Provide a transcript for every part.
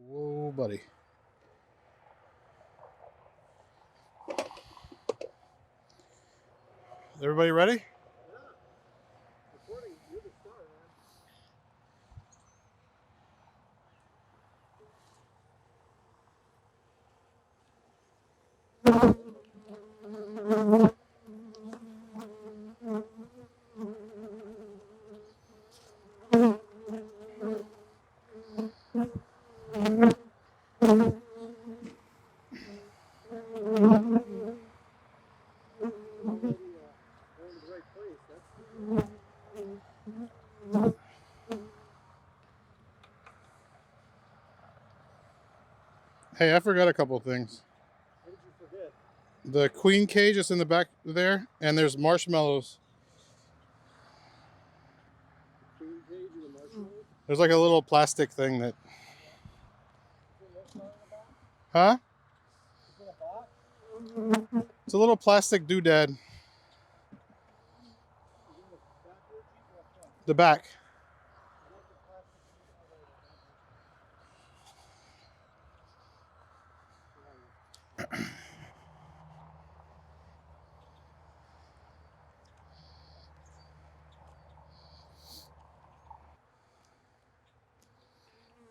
Whoa, buddy. Everybody ready? Yeah. Recording, you're the star, going to the right place. Hey, I forgot a couple of things. What did you forget? The queen cage is in the back there, and there's marshmallows. The queen cage of the marshmallows? There's like a little plastic thing that... Is there marshmallow in the box? Huh? Is it a box? It's a little plastic doodad. Is it in the back here, Chief, or up front? The back. I like the plastic.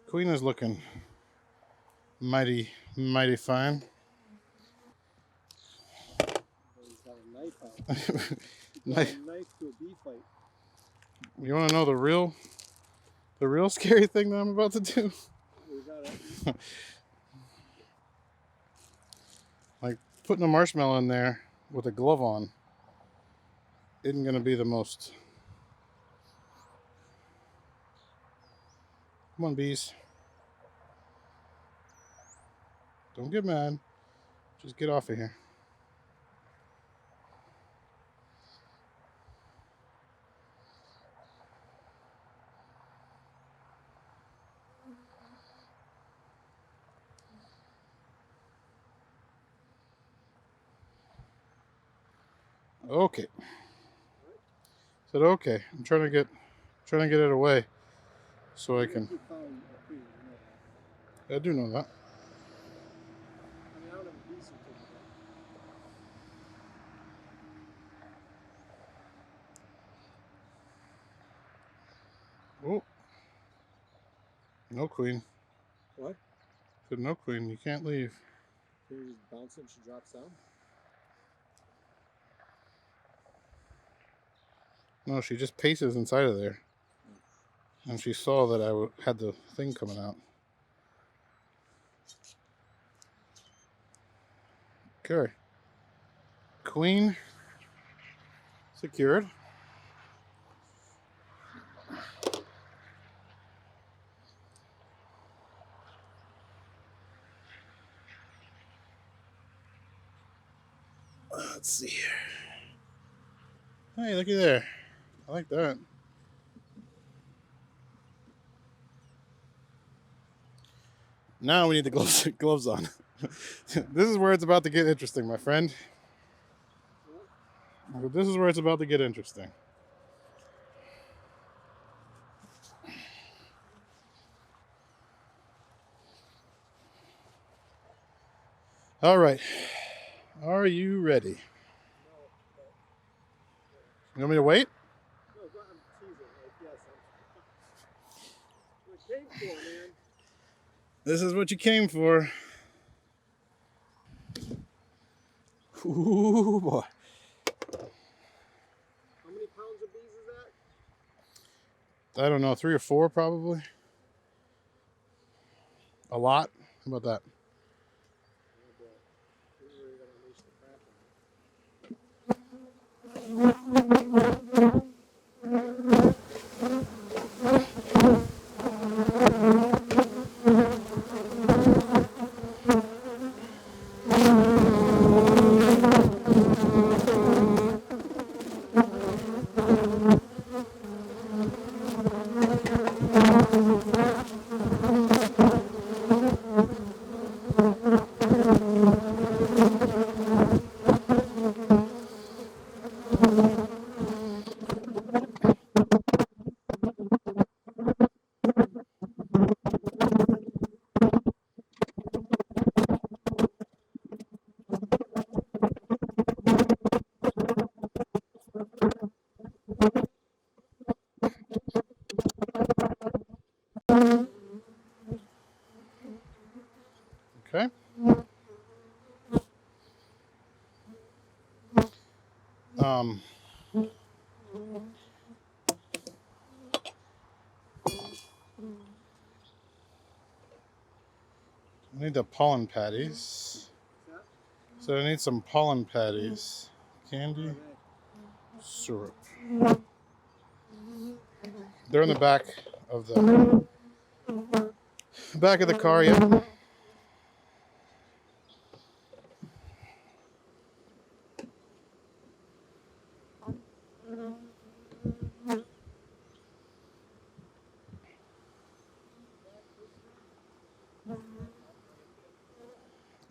Queen is looking mighty fine. He's got a knife out. He's got a knife to a bee fight. You want to know the real scary thing that I'm about to do? We got it. Like putting a marshmallow in there with a glove on isn't going to be the most... Come on, bees. Don't get mad. Just get off of here. Okay. Said okay. I'm trying to get it away so I can... I do know that. I mean, I don't have a bee certificate. Oh. No queen. What? Said no queen. You can't leave. Can you just bounce it and she drops down? No, she just paces inside of there. And she saw that I had the thing coming out. Okay. Queen secured. Let's see here. Hey, looky there. I like that. Now we need the gloves on. This is where it's about to get interesting, my friend. This is where it's about to get interesting. All right. Are you ready? You want me to wait? No, I'm teasing. Like, yes, what came for, man. This is what you came for. Ooh, boy. How many pounds of bees is that? I don't know, 3 or 4 probably. A lot. How about that? I need the pollen patties. So I need some pollen patties. Candy, syrup. They're in the back of the car. Yep.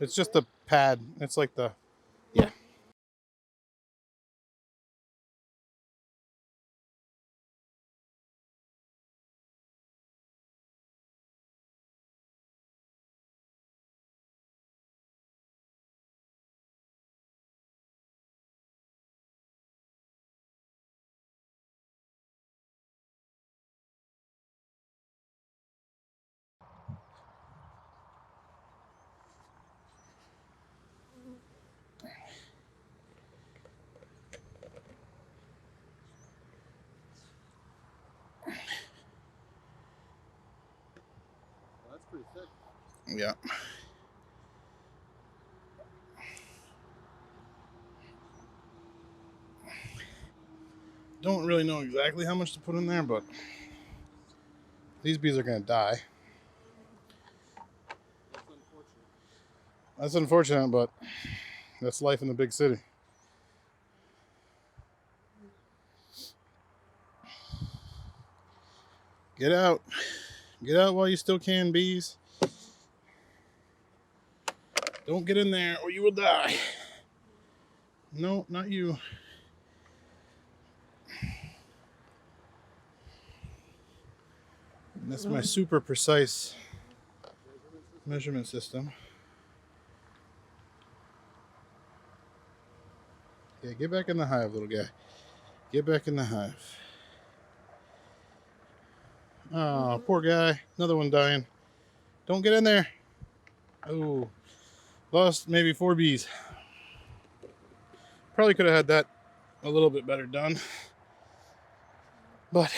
It's just the pad. It's like the yeah. That's pretty thick. Yeah. Don't really know exactly how much to put in there, but these bees are going to die. That's unfortunate. That's unfortunate, but that's life in the big city. Get out. Get out while you still can, bees. Don't get in there or you will die. No, not you. And that's my super precise measurement system. Yeah, get back in the hive, little guy. Get back in the hive. Oh, poor guy. Another one dying. Don't get in there. Oh, lost maybe 4 bees. Probably could have had that a little bit better done. But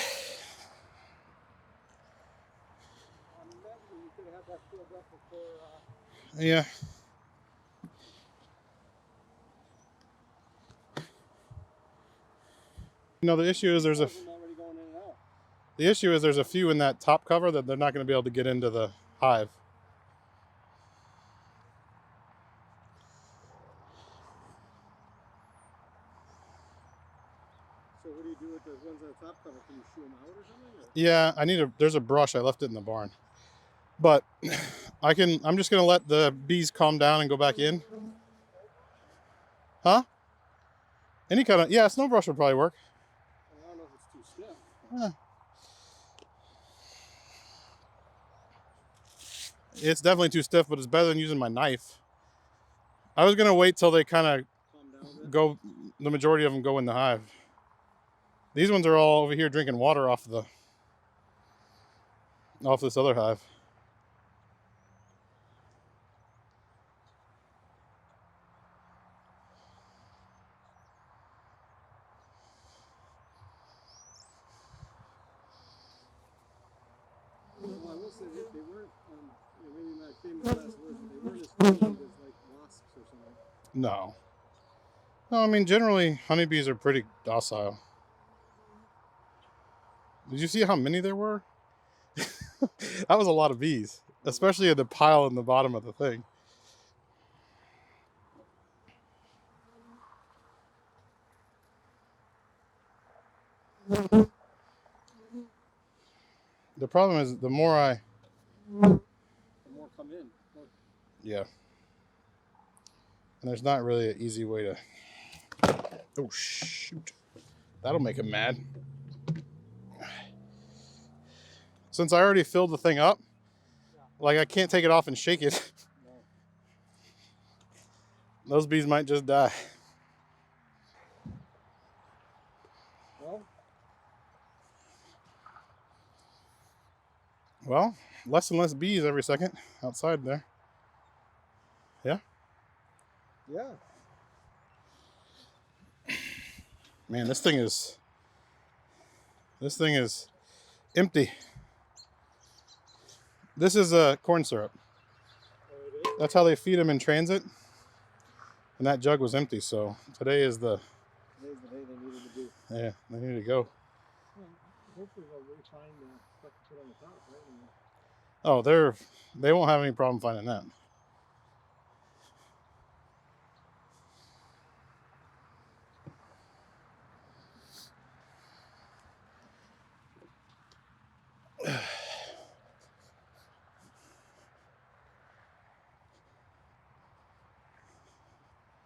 You could have had that filled up before. yeah. You know, the issue is there's a few in that top cover that they're not going to be able to get into the hive. So what do you do with those ones on the top cover? Can you shoo them out or something? Or? Yeah, there's a brush. I left it in the barn. But I'm just going to let the bees calm down and go back in. Huh? Any kind of, yeah, snow brush would probably work. I don't know if it's too stiff. It's definitely too stiff, but it's better than using my knife. I was going to wait till they kind of go, the majority of them go in the hive. These ones are all over here drinking water off this other hive. Well, I will say they weren't, maybe my famous last words, but they weren't as friendly as like wasps or something. No. No, I mean, generally, honeybees are pretty docile. Did you see how many there were? That was a lot of bees, especially in the pile in the bottom of the thing. The problem is the more come in. Yeah. And there's not really an easy way to. Oh, shoot. That'll make him mad. Since I already filled the thing up, like I can't take it off and shake it. No. Those bees might just die. Well, less and less bees every second outside there. Yeah? Yeah. Man, this thing is empty. This is corn syrup. Oh, it is? That's how they feed them in transit. And that jug was empty, so today is the Today's the day they needed to be. yeah, they need to go. Well, hopefully they'll refine the stuff to put on the top, right? And Oh, they won't have any problem finding that.